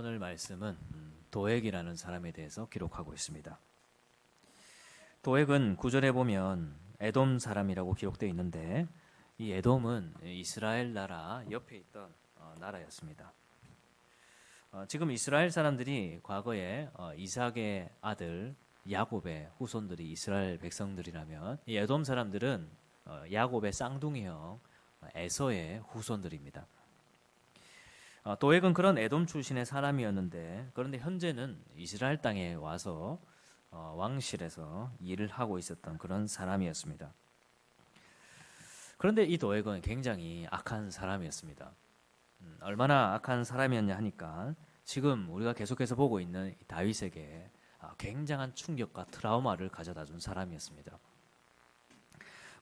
오늘 말씀은 도액이라는 사람에 대해서 기록하고 있습니다. 도액은 구절에 보면 에돔 사람이라고 기록되어 있는데 이 에돔은 이스라엘 나라 옆에 있던 나라였습니다. 지금 이스라엘 사람들이 과거에 이삭의 아들 야곱의 후손들이 이스라엘 백성들이라면 이 에돔 사람들은 야곱의 쌍둥이 형 에서의 후손들입니다. 도액은 그런 에돔 출신의 사람이었는데 그런데 현재는 이스라엘 땅에 와서 왕실에서 일을 하고 있었던 그런 사람이었습니다. 그런데 이 도액은 굉장히 악한 사람이었습니다. 얼마나 악한 사람이었냐 하니까 지금 우리가 계속해서 보고 있는 다윗에게 굉장한 충격과 트라우마를 가져다 준 사람이었습니다.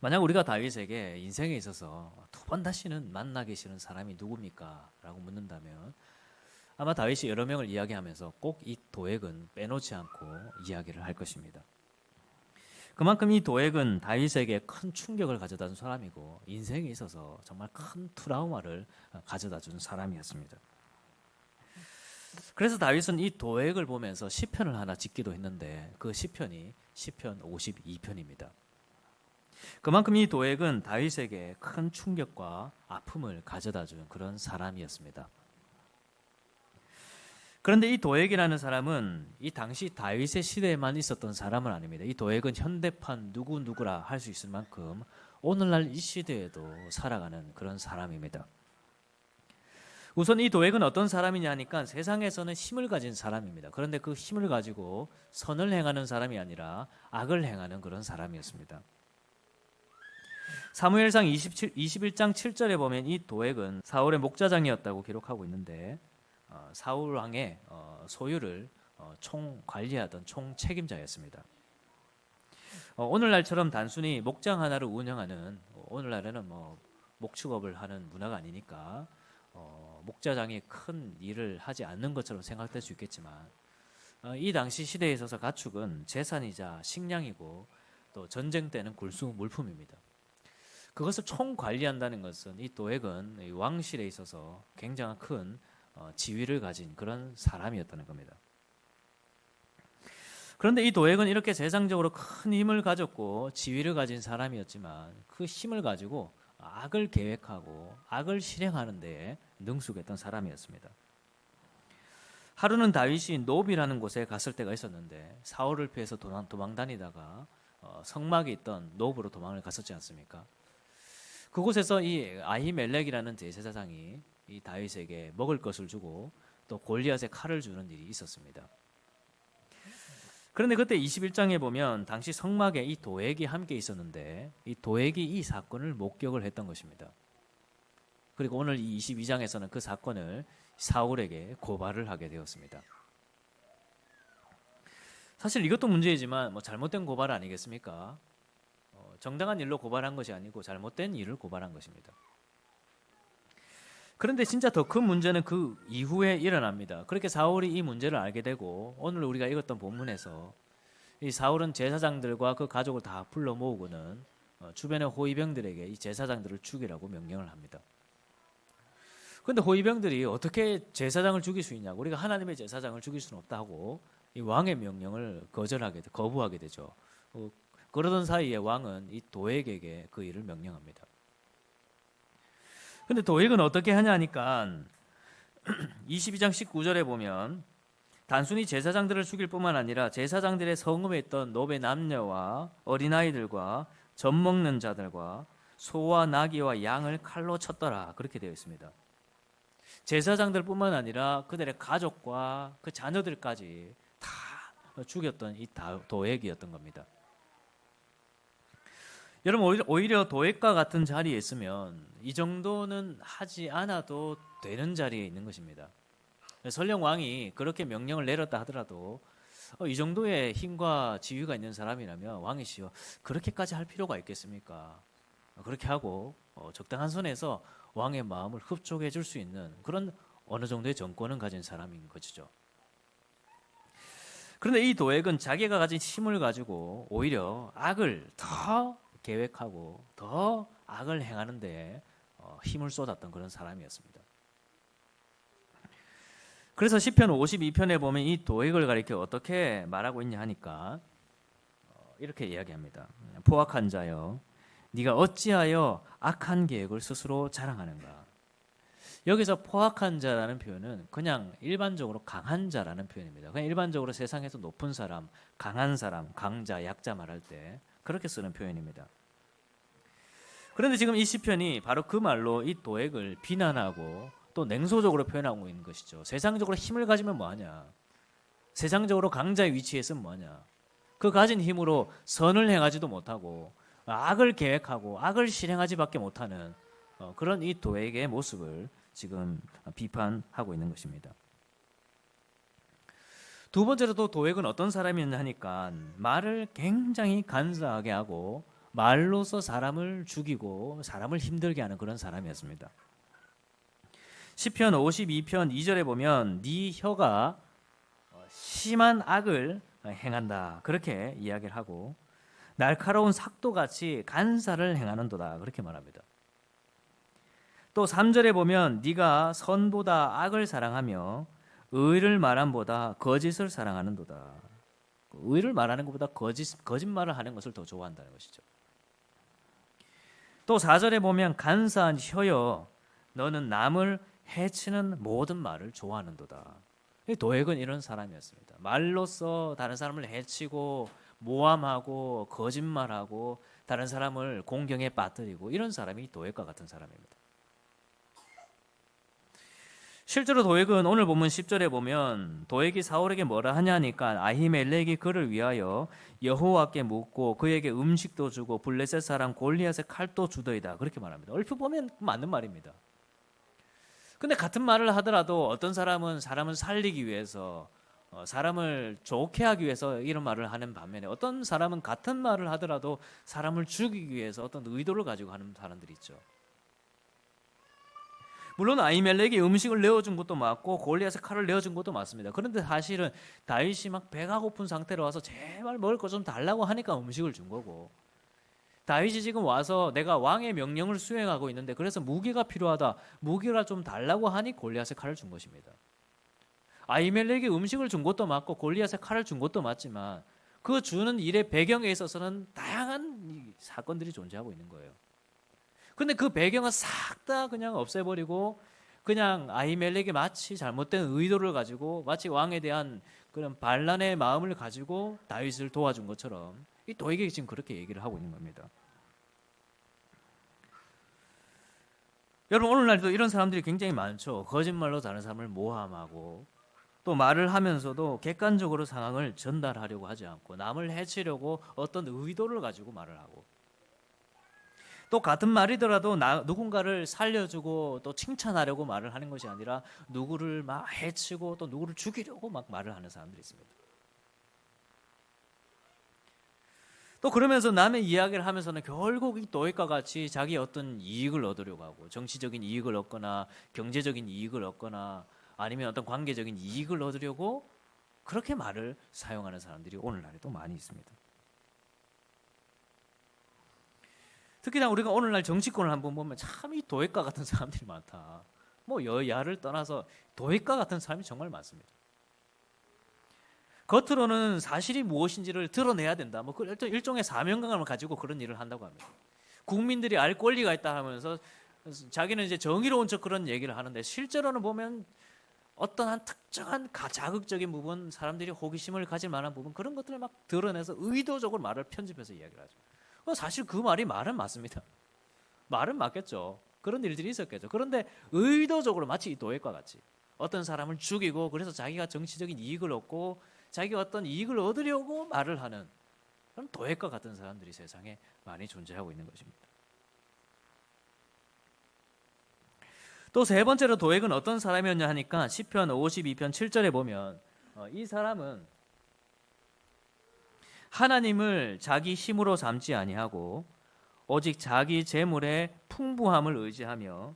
만약 우리가 다윗에게 인생에 있어서 두 번 다시는 만나기 싫은 사람이 누굽니까? 라고 묻는다면 아마 다윗이 여러 명을 이야기하면서 꼭 이 도액은 빼놓지 않고 이야기를 할 것입니다. 그만큼 이 도액은 다윗에게 큰 충격을 가져다 준 사람이고 인생에 있어서 정말 큰 트라우마를 가져다 준 사람이었습니다. 그래서 다윗은 이 도액을 보면서 시편을 하나 짓기도 했는데 그 시편이 시편 52편입니다. 그만큼 이 도액은 다윗에게 큰 충격과 아픔을 가져다 준 그런 사람이었습니다. 그런데 이 도액이라는 사람은 이 당시 다윗의 시대에만 있었던 사람은 아닙니다. 이 도액은 현대판 누구누구라 할 수 있을 만큼 오늘날 이 시대에도 살아가는 그런 사람입니다. 우선 이 도액은 어떤 사람이냐 하니까 세상에서는 힘을 가진 사람입니다. 그런데 그 힘을 가지고 선을 행하는 사람이 아니라 악을 행하는 그런 사람이었습니다. 사무엘상 21장 7절에 보면 이 도액은 사울의 목자장이었다고 기록하고 있는데 사울 왕의 소유를 총 관리하던 총 책임자였습니다. 오늘날처럼 단순히 목장 하나를 운영하는 오늘날에는 목축업을 하는 문화가 아니니까 목자장이 큰 일을 하지 않는 것처럼 생각될 수 있겠지만 이 당시 시대에 있어서 가축은 재산이자 식량이고 또 전쟁 때는 굴수 물품입니다. 그것을 총관리한다는 것은 이 도액은 왕실에 있어서 굉장한 큰 지위를 가진 그런 사람이었다는 겁니다. 그런데 이 도액은 이렇게 세상적으로 큰 힘을 가졌고 지위를 가진 사람이었지만 그 힘을 가지고 악을 계획하고 악을 실행하는 데에 능숙했던 사람이었습니다. 하루는 다윗이 노비라는 곳에 갔을 때가 있었는데 사울을 피해서 도망 다니다가 성막에 있던 노브로 도망을 갔었지 않습니까? 그곳에서 이 아히멜렉이라는 제사장이 이 다윗에게 먹을 것을 주고 또 골리앗의 칼을 주는 일이 있었습니다. 그런데 그때 21장에 보면 당시 성막에 이 도액이 함께 있었는데 이 도액이 이 사건을 목격을 했던 것입니다. 그리고 오늘 이 22장에서는 그 사건을 사울에게 고발을 하게 되었습니다. 사실 이것도 문제이지만 잘못된 고발 아니겠습니까? 정당한 일로 고발한 것이 아니고 잘못된 일을 고발한 것입니다. 그런데 진짜 더 큰 문제는 그 이후에 일어납니다. 그렇게 사울이 이 문제를 알게 되고 오늘 우리가 읽었던 본문에서 이 사울은 제사장들과 그 가족을 다 불러 모으고는 주변의 호위병들에게 이 제사장들을 죽이라고 명령을 합니다. 그런데 호위병들이 어떻게 제사장을 죽일 수 있냐고, 우리가 하나님의 제사장을 죽일 수는 없다고 이 왕의 명령을 거부하게 되죠. 그러던 사이에 왕은 이 도액에게 그 일을 명령합니다. 근데 도액은 어떻게 하냐 하니까 22장 19절에 보면 단순히 제사장들을 죽일 뿐만 아니라 제사장들의 성읍에 있던 노베 남녀와 어린아이들과 젖 먹는 자들과 소와 나귀와 양을 칼로 쳤더라, 그렇게 되어 있습니다. 제사장들 뿐만 아니라 그들의 가족과 그 자녀들까지 다 죽였던 이 도액이었던 겁니다. 여러분, 오히려 도액과 같은 자리에 있으면 이 정도는 하지 않아도 되는 자리에 있는 것입니다. 설령 왕이 그렇게 명령을 내렸다 하더라도 이 정도의 힘과 지위가 있는 사람이라면 왕이시여 그렇게까지 할 필요가 있겠습니까? 그렇게 하고 적당한 선에서 왕의 마음을 흡족해 줄 수 있는 그런 어느 정도의 정권을 가진 사람인 것이죠. 그런데 이 도액은 자기가 가진 힘을 가지고 오히려 악을 더 계획하고 더 악을 행하는 데 힘을 쏟았던 그런 사람이었습니다. 그래서 시편 52편에 보면 이 도액을 가리켜 어떻게 말하고 있냐 하니까 이렇게 이야기합니다. 포악한 자여, 네가 어찌하여 악한 계획을 스스로 자랑하는가. 여기서 포악한 자라는 표현은 그냥 일반적으로 강한 자라는 표현입니다. 그냥 일반적으로 세상에서 높은 사람, 강한 사람, 강자, 약자 말할 때 그렇게 쓰는 표현입니다. 그런데 지금 이 시편이 바로 그 말로 이 도액을 비난하고 또 냉소적으로 표현하고 있는 것이죠. 세상적으로 힘을 가지면 뭐하냐, 세상적으로 강자의 위치에 있으면 뭐하냐, 그 가진 힘으로 선을 행하지도 못하고 악을 계획하고 악을 실행하지 밖에 못하는 그런 이 도액의 모습을 지금 비판하고 있는 것입니다. 두 번째로 또 도액은 어떤 사람이었냐 하니까 말을 굉장히 간사하게 하고 말로서 사람을 죽이고 사람을 힘들게 하는 그런 사람이었습니다. 시편 52편 2절에 보면 네 혀가 심한 악을 행한다 그렇게 이야기를 하고 날카로운 삭도같이 간사를 행하는도다 그렇게 말합니다. 또 3절에 보면 네가 선보다 악을 사랑하며 의를 말함보다 거짓을 사랑하는도다. 의를 말하는 것보다 거짓말을 하는 것을 더 좋아한다는 것이죠. 또 4절에 보면 간사한 혀여 너는 남을 해치는 모든 말을 좋아하는도다. 도액은 이런 사람이었습니다. 말로써 다른 사람을 해치고 모함하고 거짓말하고 다른 사람을 공경에 빠뜨리고 이런 사람이 도액과 같은 사람입니다. 실제로 도액은 오늘 본문 10절에 보면 도액이 사울에게 뭐라 하냐니까 아히멜렉이 그를 위하여 여호와께 묻고 그에게 음식도 주고 블레셋 사람 골리앗의 칼도 주더이다 그렇게 말합니다. 얼핏 보면 맞는 말입니다. 근데 같은 말을 하더라도 어떤 사람은 사람을 살리기 위해서 사람을 좋게 하기 위해서 이런 말을 하는 반면에 어떤 사람은 같은 말을 하더라도 사람을 죽이기 위해서 어떤 의도를 가지고 하는 사람들이 있죠. 물론 아히멜렉이 음식을 내어준 것도 맞고 골리앗의 칼을 내어준 것도 맞습니다. 그런데 사실은 다윗이 막 배가 고픈 상태로 와서 제발 먹을 거 좀 달라고 하니까 음식을 준 거고, 다윗이 지금 와서 내가 왕의 명령을 수행하고 있는데 그래서 무기가 필요하다, 무기를 좀 달라고 하니 골리앗의 칼을 준 것입니다. 아히멜렉이 음식을 준 것도 맞고 골리앗의 칼을 준 것도 맞지만 그 주는 일의 배경에 있어서는 다양한 사건들이 존재하고 있는 거예요. 근데 그 배경을 싹 다 그냥 없애버리고 그냥 아히멜렉이 마치 잘못된 의도를 가지고 마치 왕에 대한 그런 반란의 마음을 가지고 다윗을 도와준 것처럼 이 도액이 지금 그렇게 얘기를 하고 있는 겁니다. 여러분 오늘날도 이런 사람들이 굉장히 많죠. 거짓말로 다른 사람을 모함하고 또 말을 하면서도 객관적으로 상황을 전달하려고 하지 않고 남을 해치려고 어떤 의도를 가지고 말을 하고 또 같은 말이더라도 누군가를 살려주고 또 칭찬하려고 말을 하는 것이 아니라 누구를 막 해치고 또 누구를 죽이려고 막 말을 하는 사람들이 있습니다. 또 그러면서 남의 이야기를 하면서는 결국 이 도액과 같이 자기 어떤 이익을 얻으려고 하고 정치적인 이익을 얻거나 경제적인 이익을 얻거나 아니면 어떤 관계적인 이익을 얻으려고 그렇게 말을 사용하는 사람들이 오늘날에도 많이 있습니다. 특히나 우리가 오늘날 정치권을 한번 보면 참 이 도액과 같은 사람들이 많다. 뭐 여야를 떠나서 도액과 같은 사람이 정말 많습니다. 겉으로는 사실이 무엇인지를 드러내야 된다. 뭐 일종의 사명감을 가지고 그런 일을 한다고 합니다. 국민들이 알 권리가 있다 하면서 자기는 이제 정의로운 척 그런 얘기를 하는데 실제로는 보면 어떤 한 특정한 자극적인 부분, 사람들이 호기심을 가질 만한 부분 그런 것들을 막 드러내서 의도적으로 말을 편집해서 이야기를 하죠. 사실 그 말은 맞습니다. 말은 맞겠죠. 그런 일들이 있었겠죠. 그런데 의도적으로 마치 이 도액과 같이 어떤 사람을 죽이고 그래서 자기가 정치적인 이익을 얻고 자기가 어떤 이익을 얻으려고 말을 하는 그런 도액과 같은 사람들이 세상에 많이 존재하고 있는 것입니다. 또 세 번째로 도액은 어떤 사람이었냐 하니까 시편 52편 7절에 보면 이 사람은 하나님을 자기 힘으로 삼지 아니하고 오직 자기 재물의 풍부함을 의지하며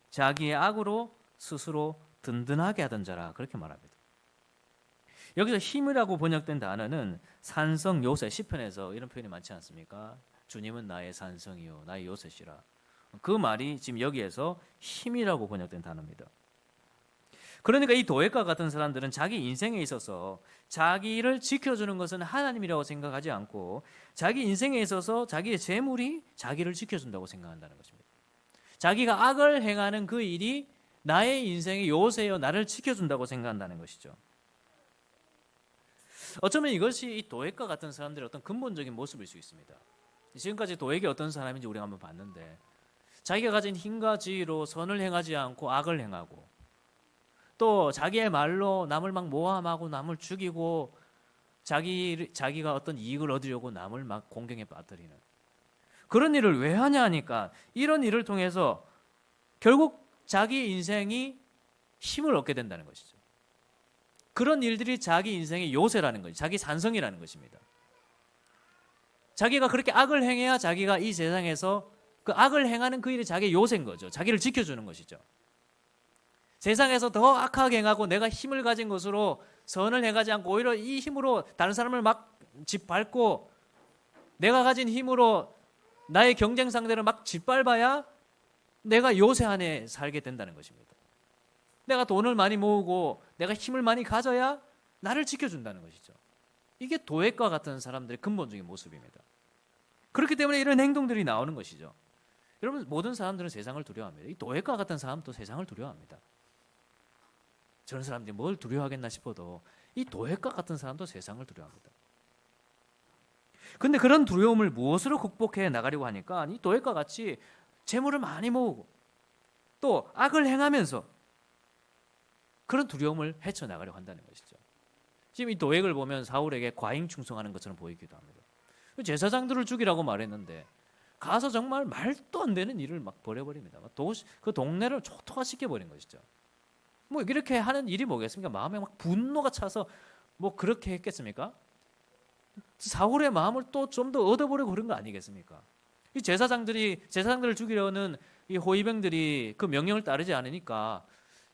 자기의 악으로 스스로 든든하게 하던 자라 그렇게 말합니다. 여기서 힘이라고 번역된 단어는 산성 요새 시편에서 이런 표현이 많지 않습니까? 주님은 나의 산성이요 나의 요새시라. 그 말이 지금 여기에서 힘이라고 번역된 단어입니다. 그러니까 이 도액과 같은 사람들은 자기 인생에 있어서 자기를 지켜주는 것은 하나님이라고 생각하지 않고 자기 인생에 있어서 자기의 재물이 자기를 지켜준다고 생각한다는 것입니다. 자기가 악을 행하는 그 일이 나의 인생의 요새여 나를 지켜준다고 생각한다는 것이죠. 어쩌면 이것이 이 도액과 같은 사람들의 어떤 근본적인 모습일 수 있습니다. 지금까지 도액이 어떤 사람인지 우리가 한번 봤는데 자기가 가진 힘과 지위로 선을 행하지 않고 악을 행하고 또 자기의 말로 남을 막 모함하고 남을 죽이고 자기가 어떤 이익을 얻으려고 남을 막 공경에 빠뜨리는 그런 일을 왜 하냐 하니까 이런 일을 통해서 결국 자기 인생이 힘을 얻게 된다는 것이죠. 그런 일들이 자기 인생의 요새라는 거죠. 자기 산성이라는 것입니다. 자기가 그렇게 악을 행해야 자기가 이 세상에서 그 악을 행하는 그 일이 자기의 요새인 거죠. 자기를 지켜주는 것이죠. 세상에서 더 악하게 행하고 내가 힘을 가진 것으로 선을 행하지 않고 오히려 이 힘으로 다른 사람을 막 짓밟고 내가 가진 힘으로 나의 경쟁 상대를 막 짓밟아야 내가 요새 안에 살게 된다는 것입니다. 내가 돈을 많이 모으고 내가 힘을 많이 가져야 나를 지켜준다는 것이죠. 이게 도액과 같은 사람들의 근본적인 모습입니다. 그렇기 때문에 이런 행동들이 나오는 것이죠. 여러분, 모든 사람들은 세상을 두려워합니다. 이 도액과 같은 사람도 세상을 두려워합니다. 저런 사람들이 뭘 두려워하겠나 싶어도 이 도액과 같은 사람도 세상을 두려워합니다. 근데 그런 두려움을 무엇으로 극복해 나가려고 하니까 이 도액과 같이 재물을 많이 모으고 또 악을 행하면서 그런 두려움을 헤쳐나가려고 한다는 것이죠. 지금 이 도액을 보면 사울에게 과잉 충성하는 것처럼 보이기도 합니다. 제사장들을 죽이라고 말했는데 가서 정말 말도 안 되는 일을 막 벌여버립니다. 그 동네를 초토화시켜버린 것이죠. 뭐 이렇게 하는 일이 뭐겠습니까? 마음에 막 분노가 차서 뭐 그렇게 했겠습니까? 사울의 마음을 또 좀 더 얻어보려고 그런 거 아니겠습니까? 이 제사장들을 죽이려는 이 호위병들이 그 명령을 따르지 않으니까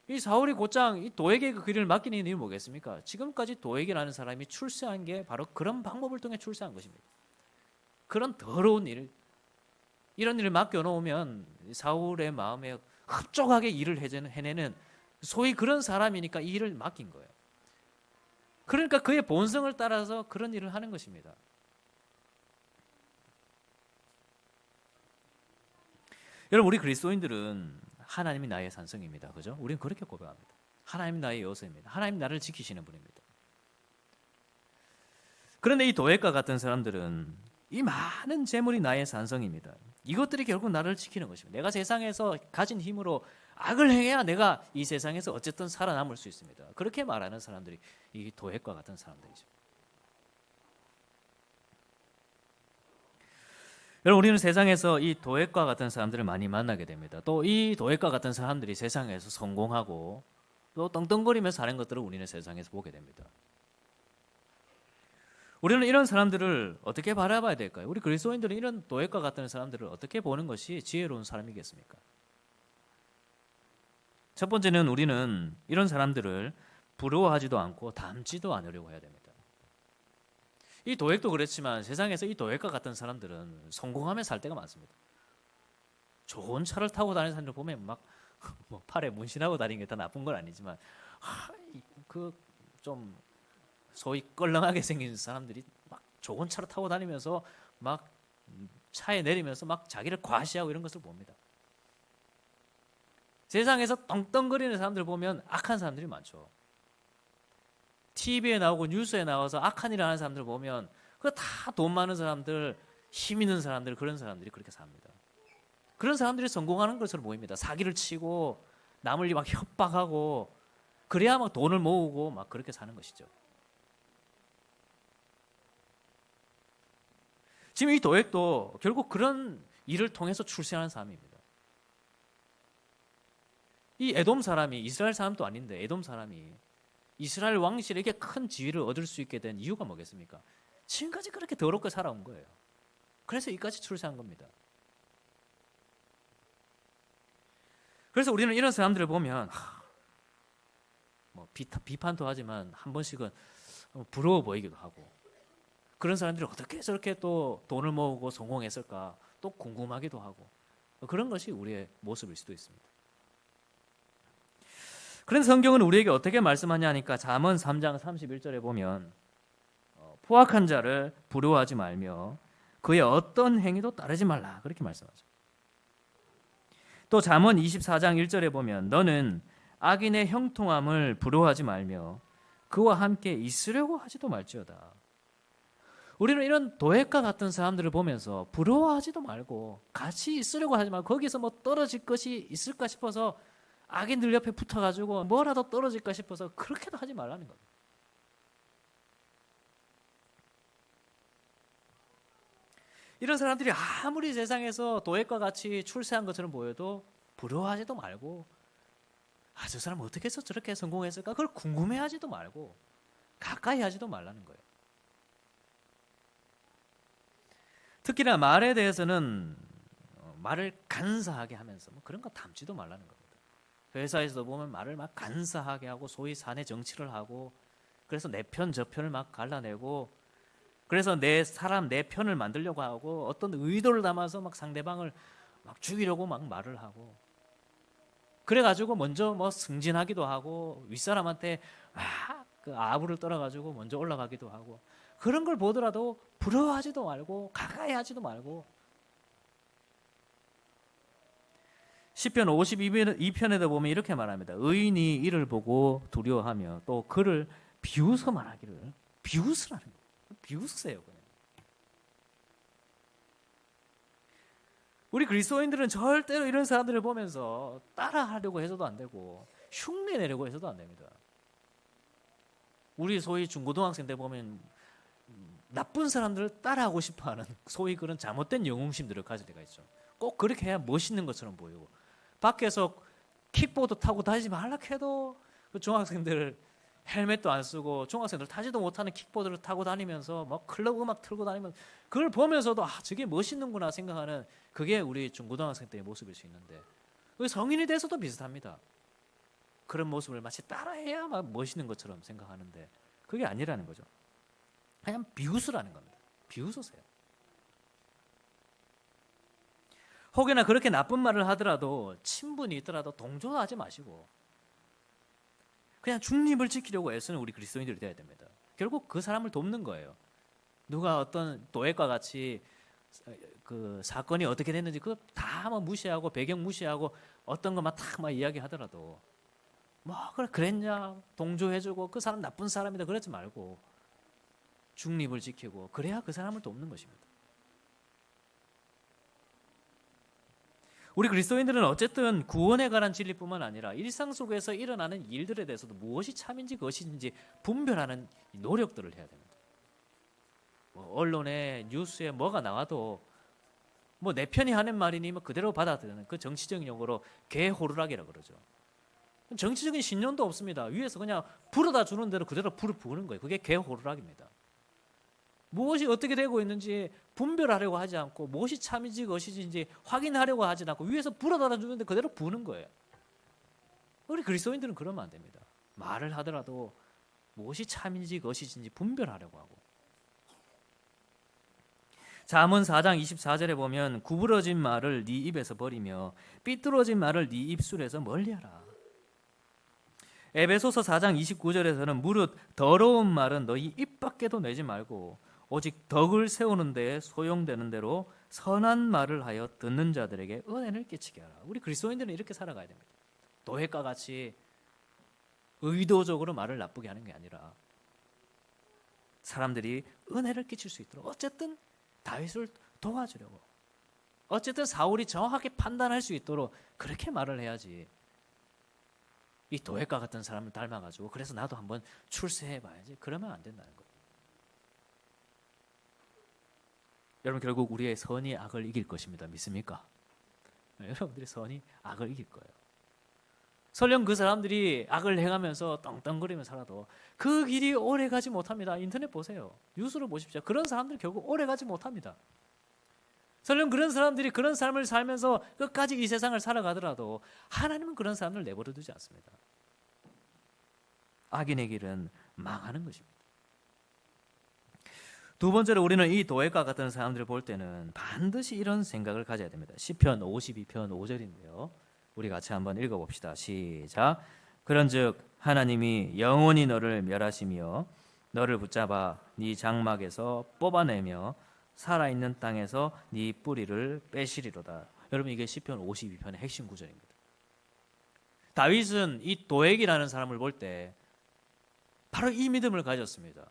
이 사울이 곧장 이 도액에게 그 일을 맡기는 일이 뭐겠습니까? 지금까지 도액이라는 사람이 출세한 게 바로 그런 방법을 통해 출세한 것입니다. 그런 더러운 일, 이런 일을 맡겨놓으면 사울의 마음에 흡족하게 일을 해내는 소위 그런 사람이니까 이 일을 맡긴 거예요. 그러니까 그의 본성을 따라서 그런 일을 하는 것입니다. 여러분, 우리 그리스도인들은 하나님이 나의 산성입니다. 그죠? 우리는 그렇게 고백합니다. 하나님 나의 요새입니다. 하나님 나를 지키시는 분입니다. 그런데 이 도액과 같은 사람들은 이 많은 재물이 나의 산성입니다. 이것들이 결국 나를 지키는 것입니다. 내가 세상에서 가진 힘으로 악을 행해야 내가 이 세상에서 어쨌든 살아남을 수 있습니다. 그렇게 말하는 사람들이 이 도액과 같은 사람들이죠. 여러분, 우리는 세상에서 이 도액과 같은 사람들을 많이 만나게 됩니다. 또 이 도액과 같은 사람들이 세상에서 성공하고 또 떵떵거리며 사는 것들을 우리는 세상에서 보게 됩니다. 우리는 이런 사람들을 어떻게 바라봐야 될까요? 우리 그리스도인들은 이런 도액과 같은 사람들을 어떻게 보는 것이 지혜로운 사람이겠습니까? 첫 번째는 우리는 이런 사람들을 부러워하지도 않고 닮지도 않으려고 해야 됩니다. 이 도액도 그렇지만 세상에서 이 도액과 같은 사람들은 성공하며 살 때가 많습니다. 좋은 차를 타고 다니는 사람들 보면 막 뭐 팔에 문신하고 다니는 게 다 나쁜 건 아니지만 그 좀 소위 껄렁하게 생긴 사람들이 막 좋은 차를 타고 다니면서 막 차에 내리면서 막 자기를 과시하고 이런 것을 봅니다. 세상에서 떵떵거리는 사람들 보면 악한 사람들이 많죠. TV에 나오고 뉴스에 나와서 악한 일을 하는 사람들 보면 그거 다 돈 많은 사람들, 힘 있는 사람들, 그런 사람들이 그렇게 삽니다. 그런 사람들이 성공하는 것으로 보입니다. 사기를 치고 남을 막 협박하고 그래야 막 돈을 모으고 막 그렇게 사는 것이죠. 지금 이 도액도 결국 그런 일을 통해서 출세하는 사람입니다. 이 에돔 사람이 이스라엘 사람도 아닌데 에돔 사람이 이스라엘 왕실에게 큰 지위를 얻을 수 있게 된 이유가 뭐겠습니까? 지금까지 그렇게 더럽게 살아온 거예요. 그래서 이까지 출세한 겁니다. 그래서 우리는 이런 사람들을 보면 뭐 비판도 하지만 한 번씩은 부러워 보이기도 하고 그런 사람들이 어떻게 저렇게 또 돈을 모으고 성공했을까 또 궁금하기도 하고 그런 것이 우리의 모습일 수도 있습니다. 그래서 성경은 우리에게 어떻게 말씀하냐 하니까 잠언 3장 31절에 보면 포악한 자를 부러워하지 말며 그의 어떤 행위도 따르지 말라 그렇게 말씀하죠. 또 잠언 24장 1절에 보면 너는 악인의 형통함을 부러워하지 말며 그와 함께 있으려고 하지도 말지어다. 우리는 이런 도액과 같은 사람들을 보면서 부러워하지도 말고 같이 있으려고 하지 말고 거기서 뭐 떨어질 것이 있을까 싶어서 악인들 옆에 붙어가지고 뭐라도 떨어질까 싶어서 그렇게도 하지 말라는 겁니다. 이런 사람들이 아무리 세상에서 도액과 같이 출세한 것처럼 보여도 부러워하지도 말고 저 사람 어떻게 해서 저렇게 성공했을까? 그걸 궁금해하지도 말고 가까이 하지도 말라는 거예요. 특히나 말에 대해서는 말을 간사하게 하면서 뭐 그런 거 담지도 말라는 겁니다. 회사에서도 보면 말을 막 간사하게 하고 소위 사내 정치를 하고 그래서 내 편 저 편을 막 갈라내고 그래서 내 편을 만들려고 하고 어떤 의도를 담아서 막 상대방을 막 죽이려고 막 말을 하고 그래가지고 먼저 뭐 승진하기도 하고 윗사람한테 그 아부를 떨어가지고 먼저 올라가기도 하고 그런 걸 보더라도 부러워하지도 말고 가까이 하지도 말고 시편 52편에도 보면 이렇게 말합니다. 의인이 이를 보고 두려워하며 또 그를 비웃어 말하기를 비웃으라는 거예요. 비웃으세요. 그냥. 우리 그리스도인들은 절대로 이런 사람들을 보면서 따라하려고 해서도 안 되고 흉내내려고 해서도 안 됩니다. 우리 소위 중고등학생 때 보면 나쁜 사람들을 따라하고 싶어하는 소위 그런 잘못된 영웅심들을 가질 때가 있죠. 꼭 그렇게 해야 멋있는 것처럼 보이고 밖에서 킥보드 타고 다니지 말라 해도 그 중학생들 헬멧도 안 쓰고 중학생들 타지도 못하는 킥보드를 타고 다니면서 막 클럽 음악 틀고 다니면 그걸 보면서도 저게 멋있는구나 생각하는 그게 우리 중고등학생 때의 모습일 수 있는데 성인이 돼서도 비슷합니다. 그런 모습을 마치 따라해야 막 멋있는 것처럼 생각하는데 그게 아니라는 거죠. 그냥 비웃으라는 겁니다. 비웃으세요. 혹여나 그렇게 나쁜 말을 하더라도 친분이 있더라도 동조하지 마시고 그냥 중립을 지키려고 애쓰는 우리 그리스도인들이 되어야 됩니다. 결국 그 사람을 돕는 거예요. 누가 어떤 도액과 같이 그 사건이 어떻게 됐는지 그거 다 막 무시하고 배경 무시하고 어떤 것만 탁 막 이야기하더라도 뭐 그랬냐 동조해주고 그 사람 나쁜 사람이다 그러지 말고 중립을 지키고 그래야 그 사람을 돕는 것입니다. 우리 그리스도인들은 어쨌든 구원에 관한 진리뿐만 아니라 일상 속에서 일어나는 일들에 대해서도 무엇이 참인지 것인지 분별하는 노력들을 해야 됩니다. 언론에 뉴스에 뭐가 나와도 뭐 내 편이 하는 말이니 뭐 그대로 받아들이는 그 정치적인 용어로 개호루라기라고 그러죠. 정치적인 신념도 없습니다. 위에서 그냥 불어다 주는 대로 그대로 불을 부는 거예요. 그게 개호루라기입니다. 무엇이 어떻게 되고 있는지 분별하려고 하지 않고 무엇이 참인지 것인지 확인하려고 하지 않고 위에서 불어다 주는데 그대로 부는 거예요. 우리 그리스도인들은 그러면 안 됩니다. 말을 하더라도 무엇이 참인지 것인지 분별하려고 하고 잠언 4장 24절에 보면 구부러진 말을 네 입에서 버리며 삐뚤어진 말을 네 입술에서 멀리하라. 에베소서 4장 29절에서는 무릇 더러운 말은 너희 입 밖에도 내지 말고 오직 덕을 세우는 데에 소용되는 대로 선한 말을 하여 듣는 자들에게 은혜를 끼치게 하라. 우리 그리스도인들은 이렇게 살아가야 됩니다. 도액과 같이 의도적으로 말을 나쁘게 하는 게 아니라 사람들이 은혜를 끼칠 수 있도록 어쨌든 다윗을 도와주려고 어쨌든 사울이 정확하게 판단할 수 있도록 그렇게 말을 해야지 이 도액과 같은 사람을 닮아가지고 그래서 나도 한번 출세해봐야지 그러면 안 된다는 거예요. 여러분 결국 우리의 선이 악을 이길 것입니다. 믿습니까? 여러분들의 선이 악을 이길 거예요. 설령 그 사람들이 악을 행하면서 떵떵거리며 살아도 그 길이 오래 가지 못합니다. 인터넷 보세요. 뉴스를 보십시오. 그런 사람들 결국 오래 가지 못합니다. 설령 그런 사람들이 그런 삶을 살면서 끝까지 이 세상을 살아가더라도 하나님은 그런 사람을 내버려 두지 않습니다. 악인의 길은 망하는 것입니다. 두 번째로 우리는 이 도액과 같은 사람들을 볼 때는 반드시 이런 생각을 가져야 됩니다. 시편 52편 5절인데요. 우리 같이 한번 읽어봅시다. 시작. 그런즉 하나님이 영원히 너를 멸하시며 너를 붙잡아 네 장막에서 뽑아내며 살아있는 땅에서 네 뿌리를 빼시리로다. 여러분, 이게 시편 52편의 핵심 구절입니다. 다윗은 이 도액이라는 사람을 볼 때 바로 이 믿음을 가졌습니다.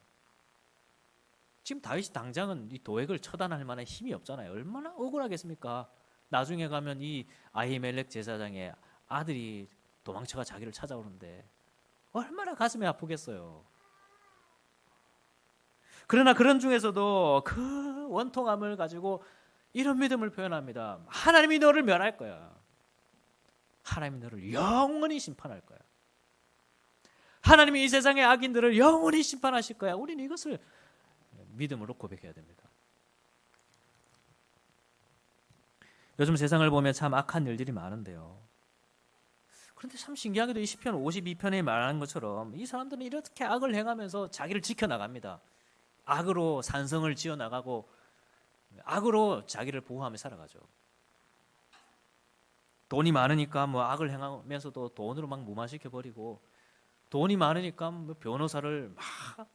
지금 다윗이 당장은 이 도액을 처단할 만한 힘이 없잖아요. 얼마나 억울하겠습니까? 나중에 가면 이 아히멜렉 제사장의 아들이 도망쳐가 자기를 찾아오는데 얼마나 가슴이 아프겠어요. 그러나 그런 중에서도 그 원통함을 가지고 이런 믿음을 표현합니다. 하나님이 너를 멸할 거야. 하나님이 너를 영원히 심판할 거야. 하나님이 이 세상의 악인들을 영원히 심판하실 거야. 우리는 이것을 믿음으로 고백해야 됩니다. 요즘 세상을 보면 참 악한 일들이 많은데요. 그런데 참 신기하게도 이 시편 52편에 말하는 것처럼 이 사람들은 이렇게 악을 행하면서 자기를 지켜나갑니다. 악으로 산성을 지어나가고 악으로 자기를 보호하며 살아가죠. 돈이 많으니까 뭐 악을 행하면서도 돈으로 막 무마시켜버리고, 돈이 많으니까 뭐 변호사를 막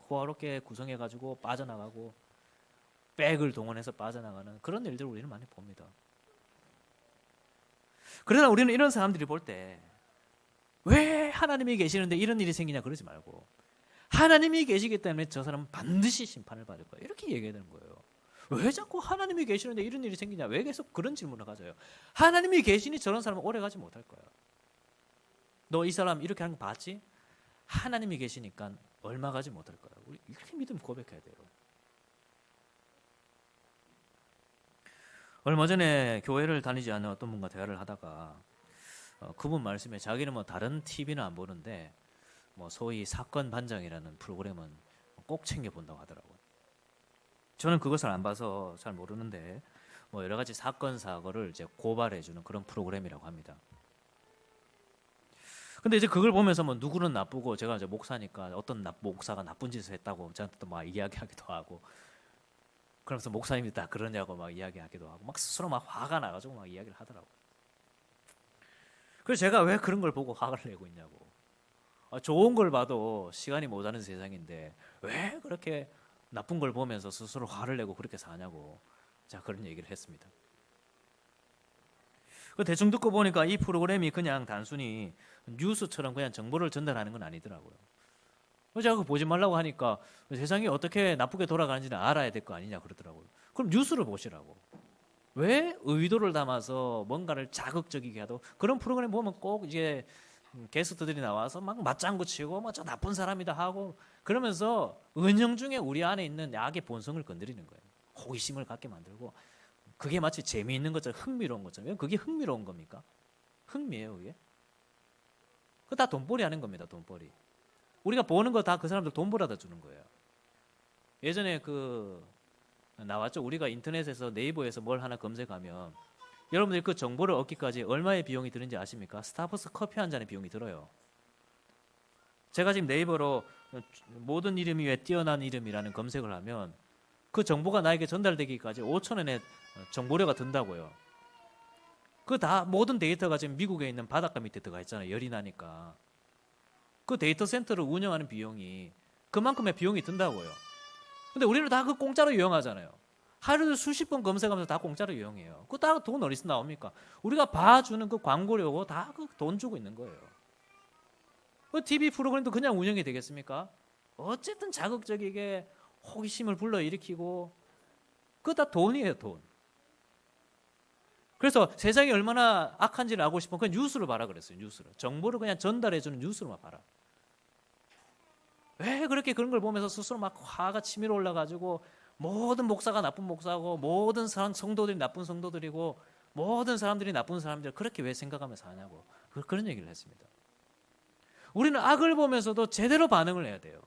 호화롭게 구성해가지고 빠져나가고, 백을 동원해서 빠져나가는 그런 일들을 우리는 많이 봅니다. 그러나 우리는 이런 사람들이 볼 때 왜 하나님이 계시는데 이런 일이 생기냐 그러지 말고, 하나님이 계시기 때문에 저 사람은 반드시 심판을 받을 거야, 이렇게 얘기해야 되는 거예요. 왜 자꾸 하나님이 계시는데 이런 일이 생기냐, 왜 계속 그런 질문을 가져요? 하나님이 계시니 저런 사람은 오래 가지 못할 거야. 너 이 사람 이렇게 하는 거 봤지? 하나님이 계시니까 얼마 가지 못할 거야. 우리 이렇게 믿음 고백해야 돼요. 얼마 전에 교회를 다니지 않는 어떤 분과 대화를 하다가 그분 말씀에 자기는 뭐 다른 TV는 안 보는데 뭐 소위 사건 반장이라는 프로그램은 꼭 챙겨 본다고 하더라고요. 저는 그것을 안 봐서 잘 모르는데 뭐 여러 가지 사건 사고를 이제 고발해 주는 그런 프로그램이라고 합니다. 근데 이제 그걸 보면서 뭐 누구는 나쁘고, 제가 이제 목사니까 어떤 목사가 나쁜 짓을 했다고 저한테 또 막 이야기하기도 하고, 그러면서 목사님이 다 그러냐고 막 이야기하기도 하고, 막 스스로 막 화가 나가지고 막 이야기를 하더라고요. 그래서 제가 왜 그런 걸 보고 화를 내고 있냐고. 좋은 걸 봐도 시간이 모자란 세상인데 왜 그렇게 나쁜 걸 보면서 스스로 화를 내고 그렇게 사냐고, 자, 그런 얘기를 했습니다. 대충 듣고 보니까 이 프로그램이 그냥 단순히 뉴스처럼 그냥 정보를 전달하는 건 아니더라고요. 제가 그거 보지 말라고 하니까 세상이 어떻게 나쁘게 돌아가는지는 알아야 될 거 아니냐 그러더라고요. 그럼 뉴스를 보시라고. 왜 의도를 담아서 뭔가를 자극적이게 하도, 그런 프로그램 보면 꼭 이제 게스트들이 나와서 막 맞장구 치고 뭐 저 나쁜 사람이다 하고, 그러면서 은연중에 우리 안에 있는 악의 본성을 건드리는 거예요. 호기심을 갖게 만들고, 그게 마치 재미있는 것처럼 흥미로운 것처럼. 그게 흥미로운 겁니까? 흥미예요 그게? 그거 다 돈벌이 하는 겁니다. 돈벌이. 우리가 보는 거 다 그 사람들 돈 벌어다 주는 거예요. 예전에 그 나왔죠. 우리가 인터넷에서 네이버에서 뭘 하나 검색하면 여러분들이 그 정보를 얻기까지 얼마의 비용이 드는지 아십니까? 스타벅스 커피 한 잔의 비용이 들어요. 제가 지금 네이버로 모든 이름이 왜 뛰어난 이름이라는 검색을 하면 그 정보가 나에게 전달되기까지 5,000원의 정보료가 든다고요. 그 다 모든 데이터가 지금 미국에 있는 바닷가 밑에 들어가 있잖아요. 열이 나니까. 그 데이터 센터를 운영하는 비용이 그만큼의 비용이 든다고요. 근데 우리는 다 그 공짜로 이용하잖아요. 하루에 수십 번 검색하면서 다 공짜로 이용해요. 그거 다 돈 어디서 나옵니까? 우리가 봐주는 그 광고료고 다 그 돈 주고 있는 거예요. 그 TV 프로그램도 그냥 운영이 되겠습니까? 어쨌든 자극적이게 호기심을 불러일으키고, 그거 다 돈이에요, 돈. 그래서 세상이 얼마나 악한지를 알고 싶으면 그냥 뉴스를 봐라 그랬어요. 뉴스를. 정보를 그냥 전달해주는 뉴스로만 봐라. 왜 그렇게 그런 걸 보면서 스스로 막 화가 치밀어 올라가지고 모든 목사가 나쁜 목사고 모든 성도들이 나쁜 성도들이고 모든 사람들이 나쁜 사람들, 그렇게 왜 생각하면서 하냐고, 그런 얘기를 했습니다. 우리는 악을 보면서도 제대로 반응을 해야 돼요.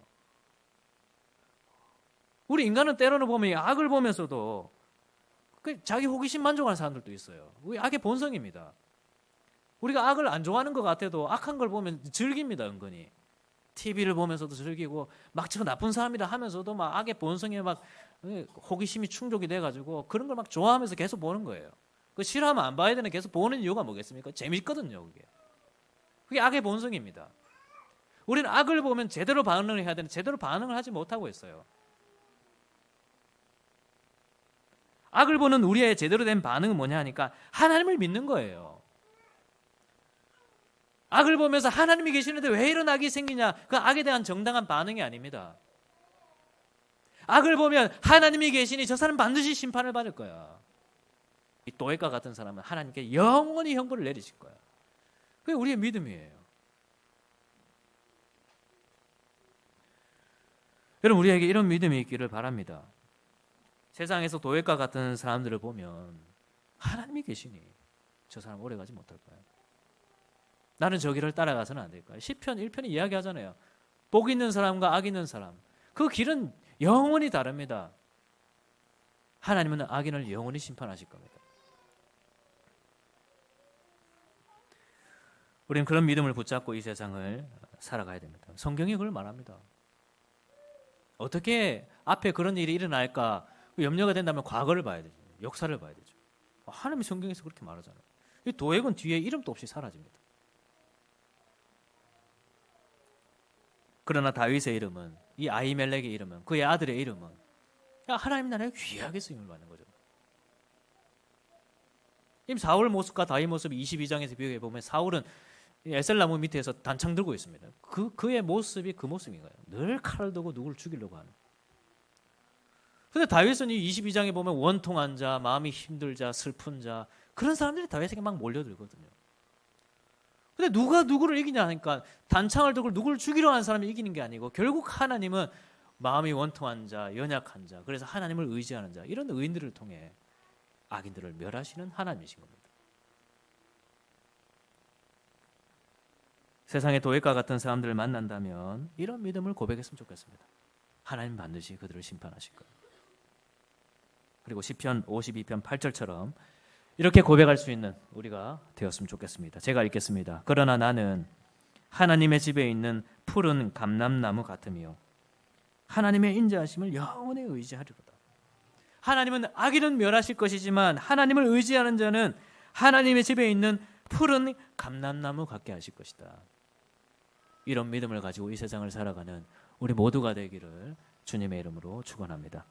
우리 인간은 때로는 보면 악을 보면서도 자기 호기심 만족하는 사람들도 있어요. 우리 악의 본성입니다. 우리가 악을 안 좋아하는 것 같아도 악한 걸 보면 즐깁니다. 은근히 TV를 보면서도 즐기고, 막 저 나쁜 사람이라 하면서도 막 악의 본성에 막 호기심이 충족이 돼가지고 그런 걸 막 좋아하면서 계속 보는 거예요. 그 싫어하면 안 봐야 되는 계속 보는 이유가 뭐겠습니까? 재밌거든요. 그게 악의 본성입니다. 우리는 악을 보면 제대로 반응을 해야 되는데 제대로 반응을 하지 못하고 있어요. 악을 보는 우리의 제대로 된 반응은 뭐냐 하니까 하나님을 믿는 거예요. 악을 보면서 하나님이 계시는데 왜 이런 악이 생기냐? 그 악에 대한 정당한 반응이 아닙니다. 악을 보면 하나님이 계시니 저 사람 반드시 심판을 받을 거야. 이 도액과 같은 사람은 하나님께 영원히 형벌을 내리실 거야. 그게 우리의 믿음이에요. 여러분, 우리에게 이런 믿음이 있기를 바랍니다. 세상에서 도액과 같은 사람들을 보면 하나님이 계시니 저 사람 오래가지 못할 거야. 나는 저 길을 따라가서는 안 될 거야. 시편 1편이 이야기하잖아요. 복 있는 사람과 악 있는 사람, 그 길은 영원히 다릅니다. 하나님은 악인을 영원히 심판하실 겁니다. 우리는 그런 믿음을 붙잡고 이 세상을 살아가야 됩니다. 성경이 그걸 말합니다. 어떻게 앞에 그런 일이 일어날까 염려가 된다면 과거를 봐야 되죠. 역사를 봐야 되죠. 하나님이 성경에서 그렇게 말하잖아요. 이 도액은 뒤에 이름도 없이 사라집니다. 그러나 다윗의 이름은, 이 아히멜렉의 이름은, 그의 아들의 이름은 하나님 나라에 귀하게 쓰임을 받는 거죠. 지금 사울 모습과 다윗 모습 22장에서 비교해 보면 사울은 에셀나무 밑에서 단창 들고 있습니다. 그의 모습이 그 모습인 거예요. 늘 칼을 들고 누구를 죽이려고 하는. 근데 다윗은 이 22장에 보면 원통한 자, 마음이 힘들 자, 슬픈 자, 그런 사람들이 다윗에게 막 몰려들거든요. 근데 누가 누구를 이기냐 하니까 단창을 들고 누구를 죽이려 하는 사람이 이기는 게 아니고 결국 하나님은 마음이 원통한 자, 연약한 자, 그래서 하나님을 의지하는 자, 이런 의인들을 통해 악인들을 멸하시는 하나님이신 겁니다. 세상의 도액과 같은 사람들을 만난다면 이런 믿음을 고백했으면 좋겠습니다. 하나님 반드시 그들을 심판하실 거예요. 그리고 시편 52편 8절처럼 이렇게 고백할 수 있는 우리가 되었으면 좋겠습니다. 제가 읽겠습니다. 그러나 나는 하나님의 집에 있는 푸른 감람나무 같으며 하나님의 인자하심을 영원히 의지하리로다. 하나님은 악인은 멸하실 것이지만 하나님을 의지하는 자는 하나님의 집에 있는 푸른 감람나무 같게 하실 것이다. 이런 믿음을 가지고 이 세상을 살아가는 우리 모두가 되기를 주님의 이름으로 축원합니다.